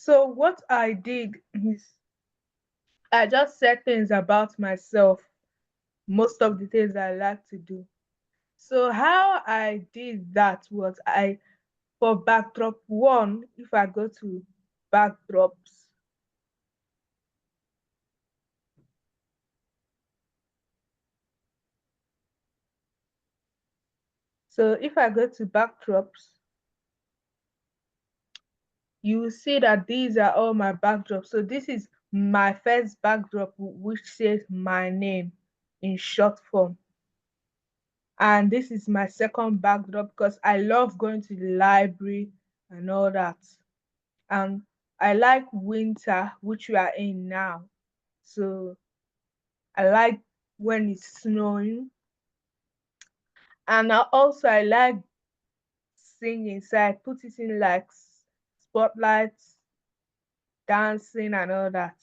So what I did is I just said things about myself, most of the things I like to do. So how I did that was for backdrop one, if I go to backdrops, so if I go to backdrops, you will see that these are all my backdrops. So this is my first backdrop, which says my name in short form. And this is my second backdrop because I love going to the library and all that. And I like winter, which we are in now. So I like when it's snowing. And I like singing. So I put it in like spotlights, dancing and all that.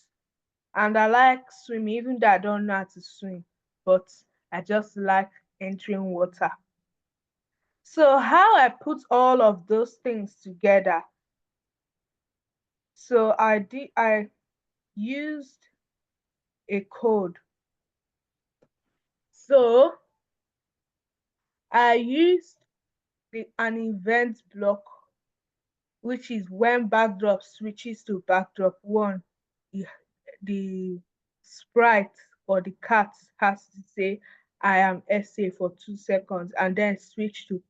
And I like swimming, even though I don't know how to swim, but I just like entering water. So how I put all of those things together. So I used a code. So I used an event block, which is when backdrop switches to backdrop one, the sprite or the cat has to say I am SA for 2 seconds and then switch to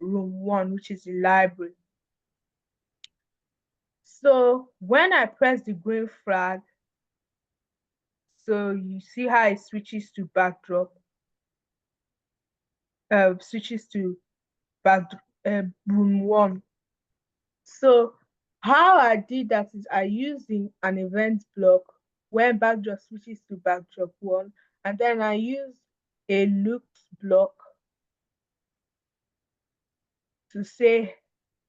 room one, which is the library. So when I press the green flag, so you see how it switches to backdrop, switches to back room one. So how I did that is I used an event block when backdrop switches to backdrop one, and then I used a loops block to say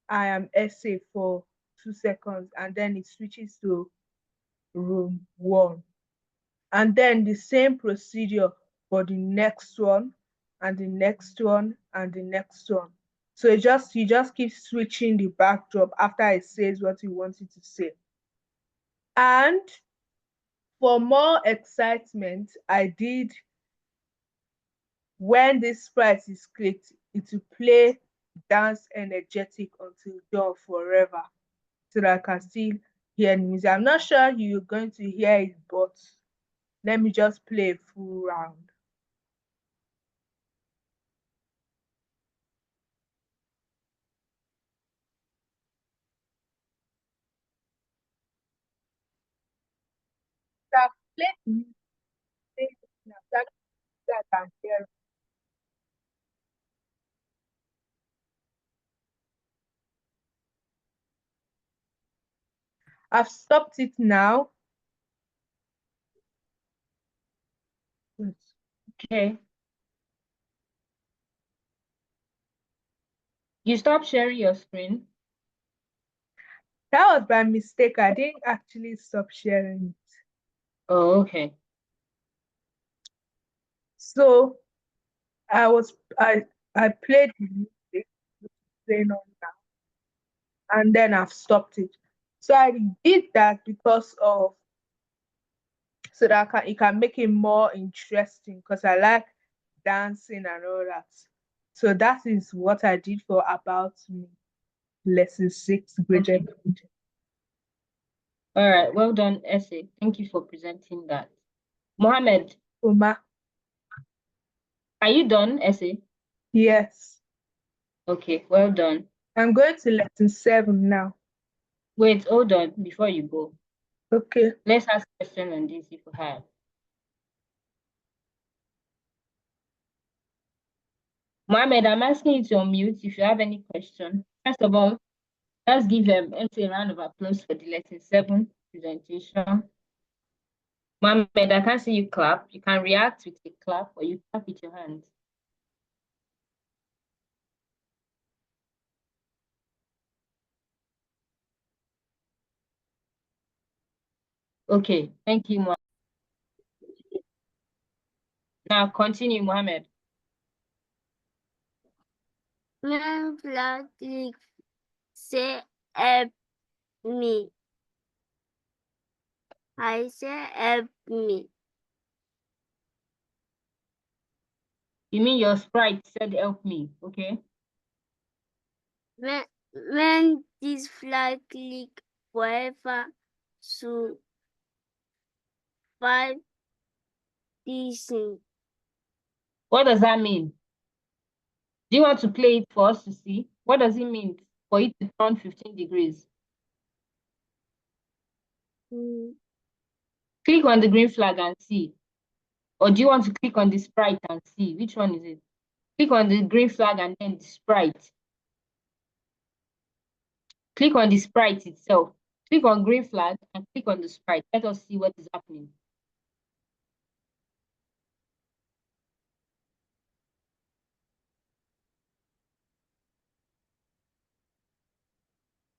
I am SA for 2 seconds, and then it switches to room one. And then the same procedure for the next one, and the next one, and the next one. So you just keep switching the backdrop after it says what you want it to say. And for more excitement, I did when this sprite is clicked, it will play dance energetic until dawn forever so that I can still hear the music. I'm not sure you're going to hear it, but let me just play a full round. So I've played the music now, so I can hear it. I've stopped it now. Okay. You stop sharing your screen. That was by mistake. I didn't actually stop sharing it. Oh, okay. So I played the music playing on now, and then I've stopped it. So I did that because of so that it can make it more interesting because I like dancing and all that. So that is what I did for About Me, lesson 6, Okay. graded. All right. Well done, essay. Thank you for presenting that. Mohammed, Uma, are you done, essay? yes. Okay, well done. I'm going to lesson 7 now. Wait, hold on before you go. Okay. Let's ask a question on this if you have. Mohammed, I'm asking you to unmute if you have any question. First of all, let's give essay a round of applause for the lesson 7 presentation. Mohammed, I can't see you clap. You can react with a clap or you clap with your hands. Okay, thank you, Mohammed. Now continue, Mohammed. When flag say help me. I say help me. You mean your Sprite said help me, okay? When this flag click forever to 5 decent. What does that mean? Do you want to play it for us to see? What does it mean for it to turn 15 degrees? Click on the green flag and see. Or do you want to click on the Sprite and see? Which one is it? Click on the green flag and then the Sprite. Click on the Sprite itself. Click on green flag and click on the Sprite. Let us see what is happening.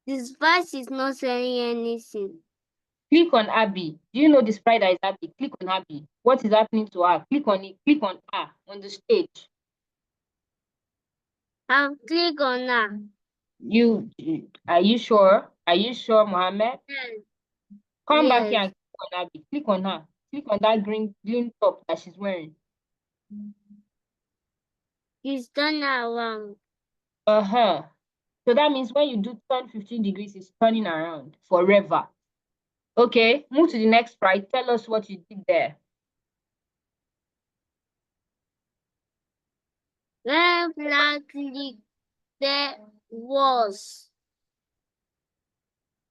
This verse is not saying anything. Click on Abby. Do you know the Sprite that is Abby? Click on Abby. What is happening to her? Click on it. Click on her on the stage. I'll click on her. Are you sure? Are you sure, Mohammed? Yes. Come back here and click on Abby. Click on her. Click on that green top that she's wearing. It's done around. So that means when you do turn 15 degrees, it's turning around forever. Okay, move to the next Sprite. Tell us what you did there. When flag click, there was.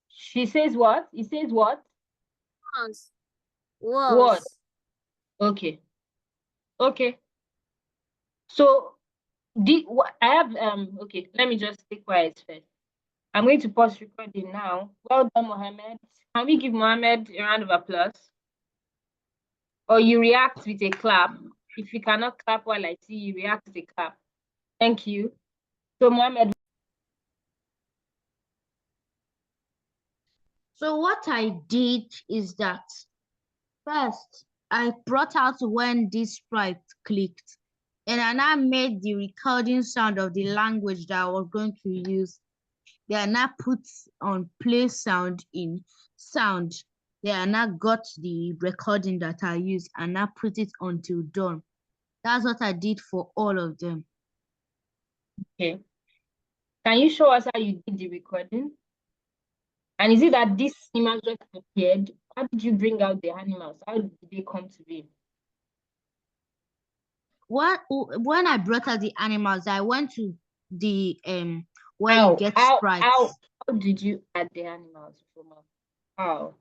She says what? He says what? Was. What? Okay. Okay. So I have okay, let me just stay quiet first. I'm going to pause recording now. Well done, Mohammed. Can we give Mohammed a round of applause? Or you react with a clap. If you cannot clap while I see you, react with a clap. Thank you. So Mohammed. So what I did is that first I brought out when this Sprite clicked, and I now made the recording sound of the language that I was going to use. Then I now put on play sound in sound. Then I now got the recording that I used and I put it until done. That's what I did for all of them. Okay. Can you show us how you did the recording? And is it that these animals just appeared? How did you bring out the animals? How did they come to be? When I brought out the animals, I went to the where you get sprites. How did you add the animals from how?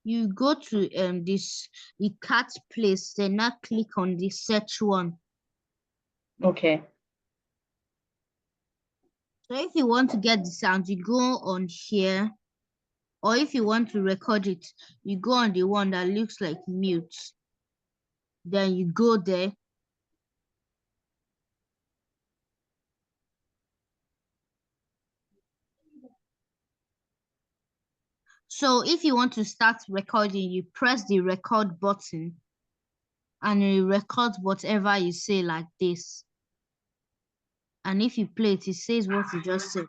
You go to the cat place, then now click on the search one. Okay. So if you want to get the sound, you go on here, or if you want to record it, you go on the one that looks like mute. Then you go there. So if you want to start recording, you press the record button and it records whatever you say like this. And if you play it, it says what you just said.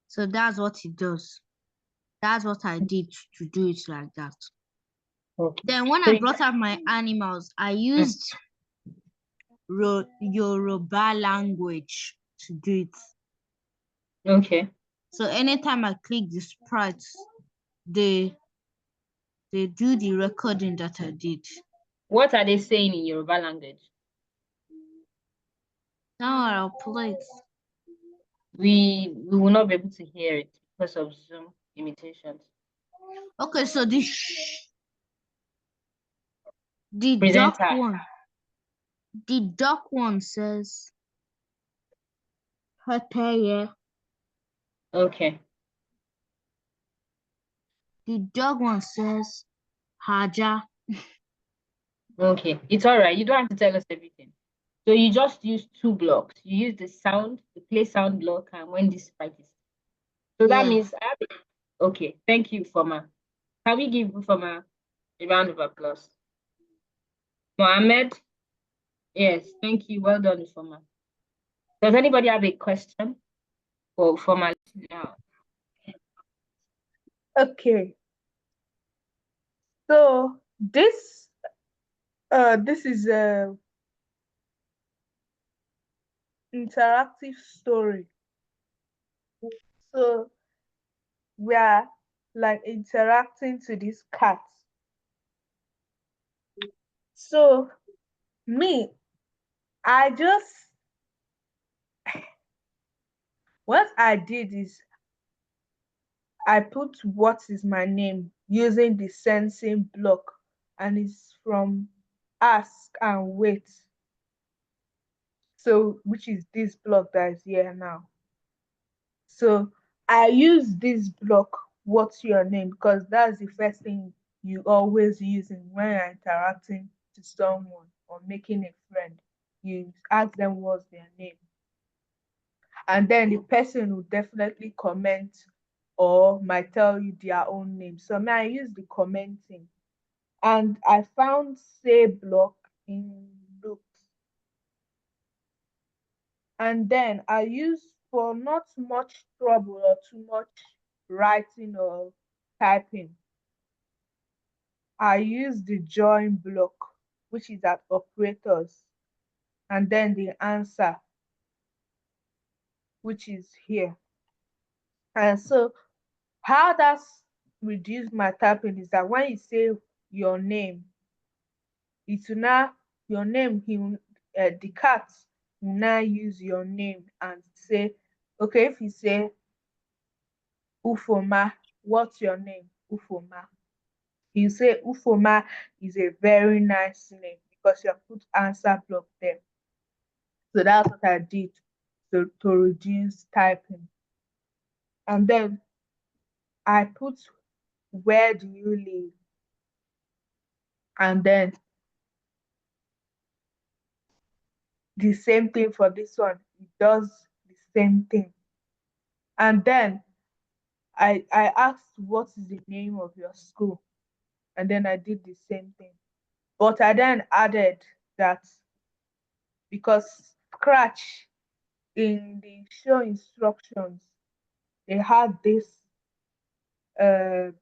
So that's what it does. That's what I did to do it like that. Okay. Then when I brought out my animals, I used Yoruba language to do it. Okay. So anytime I click the sprites, they do the recording that I did. What are they saying in Yoruba language? Now I'll play it. We will not be able to hear it because of Zoom limitations. Okay, so the Presenter. duck one says Hataya. Okay. The dog one says Haja. Okay, it's all right. You don't have to tell us everything. So you just use 2 blocks. You use the sound, the play sound block, and when this sprite is. So that means okay. Thank you, Foma. Can we give Foma a round of applause? Mohammed? Yes, thank you. Well done, Foma. Does anybody have a question for my now? Okay. So this is a interactive story. So we are like interacting to this cat. So me, I just what I did is I put what is my name using the sensing block, and it's from ask and wait. So which is this block that is here now. So I use this block, what's your name? Because that's the first thing you always using when you're interacting to someone or making a friend. You ask them what's their name. And then the person will definitely comment or might tell you their own name. So may I use the commenting. And I found say block in looks. And then I use for not much trouble or too much writing or typing. I use the join block, which is at operators, and then the answer, which is here. And so how that's reduce my typing is that when you say your name, it will now your name the cat will now use your name and say, okay, if you say Ufoma, what's your name? Ufoma. You say Ufoma is a very nice name because you have put answer block there. So that's what I did to reduce typing. And then I put where do you live? And then the same thing for this one. It does the same thing. And then I asked what is the name of your school? And then I did the same thing. But I then added that because Scratch in the show instructions, they had this thing.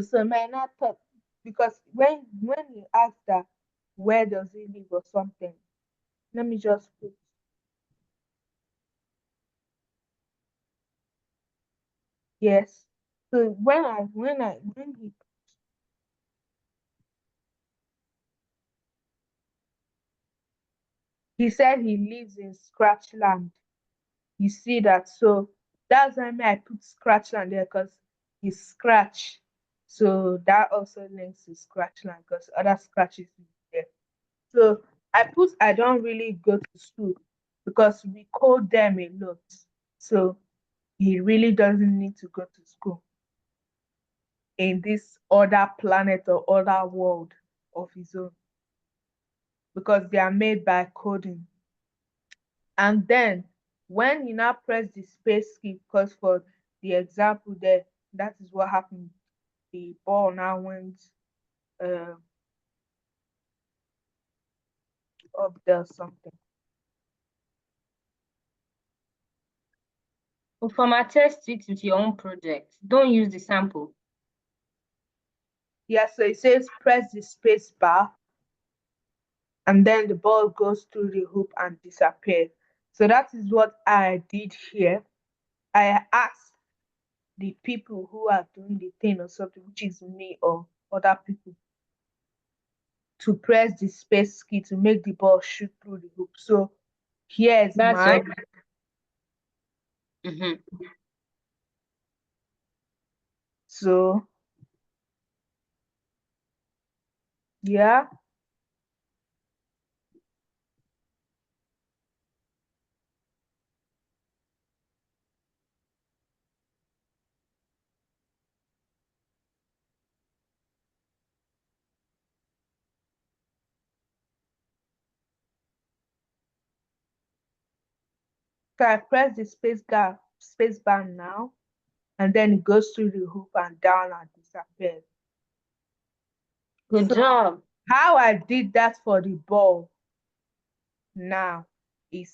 So my not thought because when you ask that where does he live or something, let me just put yes. So when he said he lives in Scratchland, you see that. So that's why I put Scratchland there because he's Scratch. So that also links to Scratchland because other scratches is there. So I don't really go to school because we code them a lot. So he really doesn't need to go to school in this other planet or other world of his own because they are made by coding. And then when you now press the space key, because for the example there, that is what happened. The ball now went uh, up there or something. But format-test it with your own project. Don't use the sample. Yeah, so it says press the space bar and then the ball goes through the hoop and disappears. So that is what I did here. I asked the people who are doing the thing or something, which is me or other people, to press the space key to make the ball shoot through the hoop. So here's That's mine. So yeah. So I press the space bar now, and then it goes through the hoop and down and disappears. Good So job. how I did that for the ball now is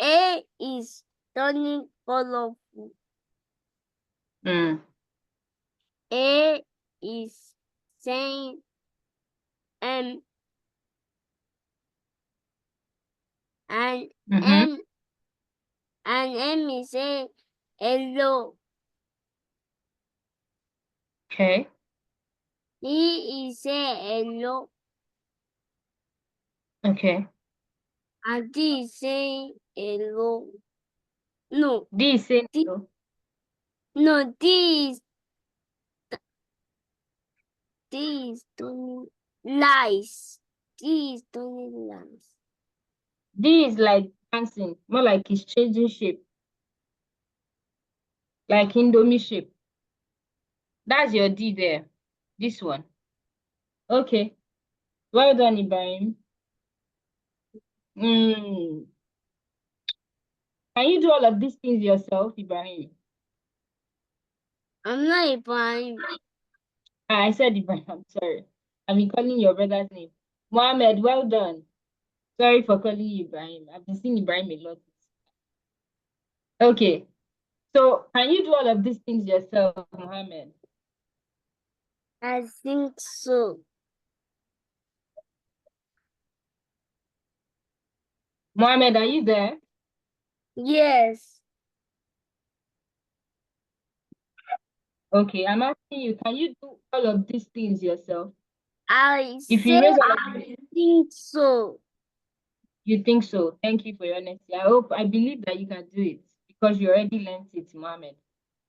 A is turning colorful. Mm. A is saying and Mm-hmm. M is saying hello. Okay. D is saying hello. Okay. And D is saying hello. No, D is saying D, hello. no, D is doing lies. D is doing lies. D is like dancing, more like he's changing shape, like Indomie shape. That's your D there. This one. Okay. Well done, Ibrahim. Mm. Can you do all of these things yourself, Ibrahim? I'm not Ibrahim. I said Ibrahim, I'm sorry. I've been calling your brother's name. Mohammed, well done. Sorry for calling you Ibrahim. I've been seeing Ibrahim a lot. Okay. So can you do all of these things yourself, Mohammed? I think so. Mohammed, are you there? Yes. Okay, I'm asking you, can you do all of these things yourself? I If say you raise all of I think so. you think so. Thank you for your honesty. I believe that you can do it because you already learned it, Mohammed.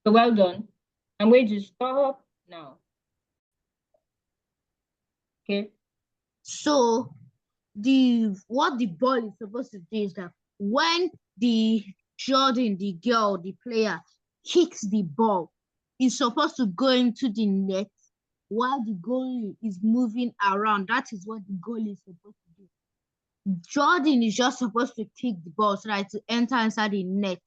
So well done. I'm going to stop now. Okay. So what the ball is supposed to do is that when the the girl, the player, kicks the ball, it's supposed to go into the net while the goalie is moving around. That is what the goalie is supposed to do. Jordan is just supposed to kick the ball so that to enter inside the net.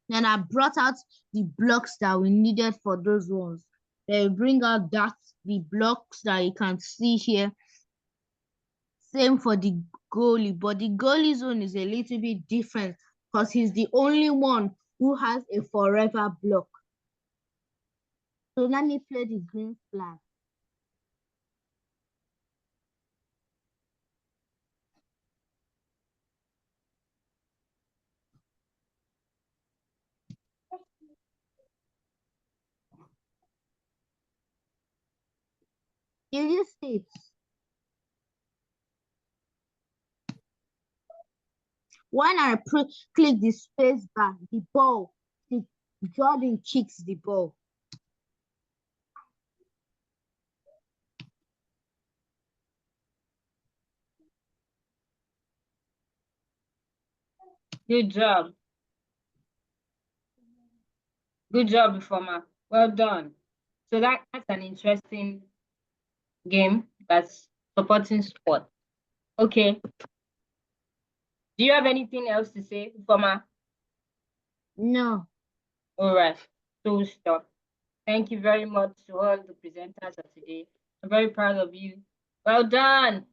Then I brought out the blocks that we needed for those ones. They bring out the blocks that you can see here. Same for the goalie, but the goalie zone is a little bit different because he's the only one who has a forever block. So let me play the green flag. Did you see it? When I click the space bar, the Jordan kicks the ball. Good job. Good job, Reformer. Well done. So that's an interesting game that's supporting sport. Okay. Do you have anything else to say, Reformer? No. All right. So we'll stop. Thank you very much to all the presenters of today. I'm very proud of you. Well done.